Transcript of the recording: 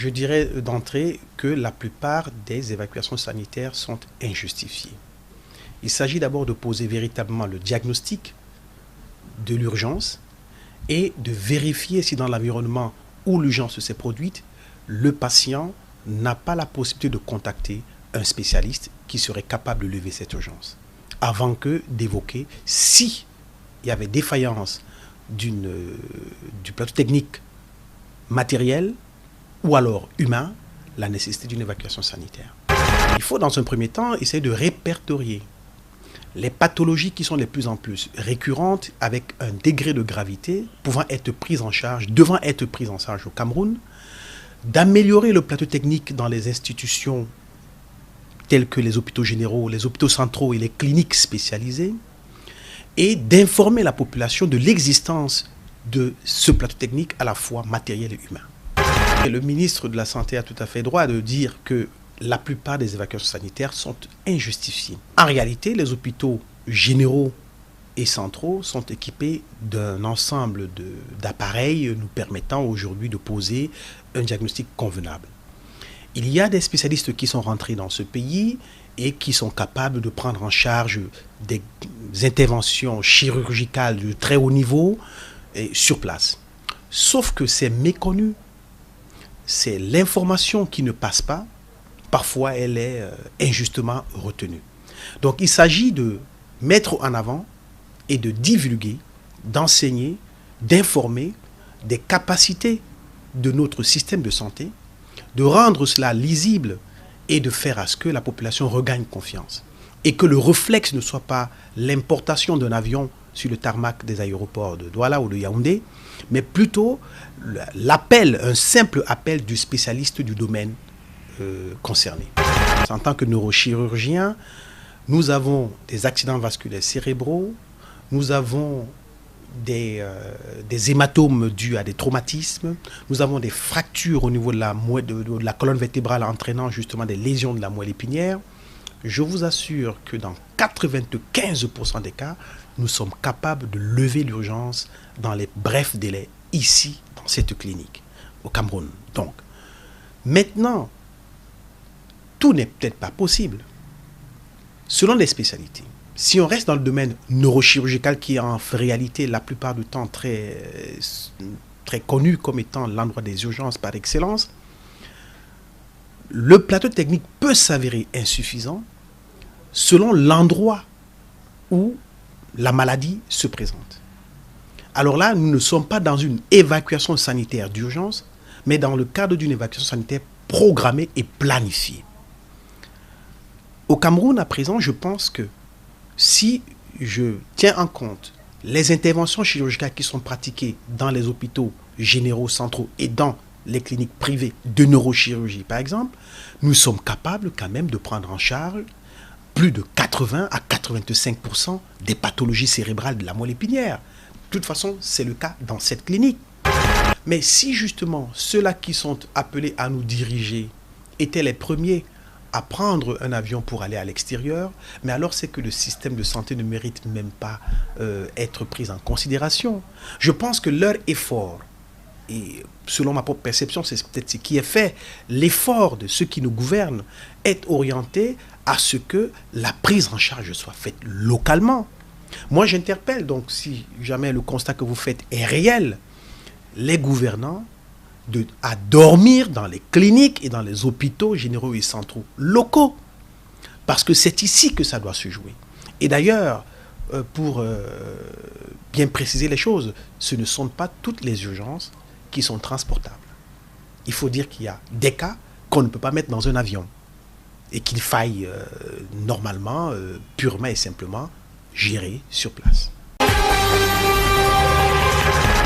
Je dirais d'entrée que la plupart des évacuations sanitaires sont injustifiées. Il s'agit d'abord de poser véritablement le diagnostic de l'urgence et de vérifier si dans l'environnement où l'urgence s'est produite, le patient n'a pas la possibilité de contacter un spécialiste qui serait capable de lever cette urgence, avant que d'évoquer si il y avait défaillance du plateau technique matériel ou alors humain, la nécessité d'une évacuation sanitaire. Il faut dans un premier temps essayer de répertorier les pathologies qui sont les plus en plus récurrentes avec un degré de gravité pouvant être prises en charge, devant être prises en charge au Cameroun, d'améliorer le plateau technique dans les institutions telles que les hôpitaux généraux, les hôpitaux centraux et les cliniques spécialisées, et d'informer la population de l'existence de ce plateau technique à la fois matériel et humain. Et le ministre de la Santé a tout à fait droit de dire que la plupart des évacuations sanitaires sont injustifiées. En réalité, les hôpitaux généraux et centraux sont équipés d'un ensemble d'appareils nous permettant aujourd'hui de poser un diagnostic convenable. Il y a des spécialistes qui sont rentrés dans ce pays et qui sont capables de prendre en charge des interventions chirurgicales de très haut niveau sur place. Sauf que c'est méconnu. C'est l'information qui ne passe pas. Parfois, elle est injustement retenue. Donc, il s'agit de mettre en avant et de divulguer, d'enseigner, d'informer des capacités de notre système de santé, de rendre cela lisible et de faire à ce que la population regagne confiance. Et que le réflexe ne soit pas l'importation d'un avion sur le tarmac des aéroports de Douala ou de Yaoundé, mais plutôt l'appel, un simple appel du spécialiste du domaine concerné. En tant que neurochirurgien, nous avons des accidents vasculaires cérébraux, nous avons des hématomes dus à des traumatismes, nous avons des fractures au niveau de la colonne vertébrale entraînant justement des lésions de la moelle épinière. Je vous assure que dans 95% des cas, nous sommes capables de lever l'urgence dans les brefs délais ici, dans cette clinique, au Cameroun. Donc, maintenant, tout n'est peut-être pas possible. Selon les spécialités, si on reste dans le domaine neurochirurgical qui est en réalité la plupart du temps très connu comme étant l'endroit des urgences par excellence, le plateau technique peut s'avérer insuffisant selon l'endroit où la maladie se présente. Alors là, nous ne sommes pas dans une évacuation sanitaire d'urgence, mais dans le cadre d'une évacuation sanitaire programmée et planifiée. Au Cameroun, à présent, je pense que si je tiens en compte les interventions chirurgicales qui sont pratiquées dans les hôpitaux généraux, centraux et dans les cliniques privées de neurochirurgie, par exemple, nous sommes capables quand même de prendre en charge plus de 80 à 85% des pathologies cérébrales de la moelle épinière. De toute façon, c'est le cas dans cette clinique. Mais si justement ceux-là qui sont appelés à nous diriger étaient les premiers à prendre un avion pour aller à l'extérieur, mais alors c'est que le système de santé ne mérite même pas être pris en considération. Je pense que leur effort, et selon ma propre perception, c'est peut-être ce qui est fait, l'effort de ceux qui nous gouvernent est orienté à ce que la prise en charge soit faite localement. Moi, j'interpelle, donc si jamais le constat que vous faites est réel, les gouvernants à dormir dans les cliniques et dans les hôpitaux généraux et centraux locaux. Parce que c'est ici que ça doit se jouer. Et d'ailleurs, pour bien préciser les choses, ce ne sont pas toutes les urgences qui sont transportables. Il faut dire qu'il y a des cas qu'on ne peut pas mettre dans un avion et qu'il faille normalement, purement et simplement, gérer sur place.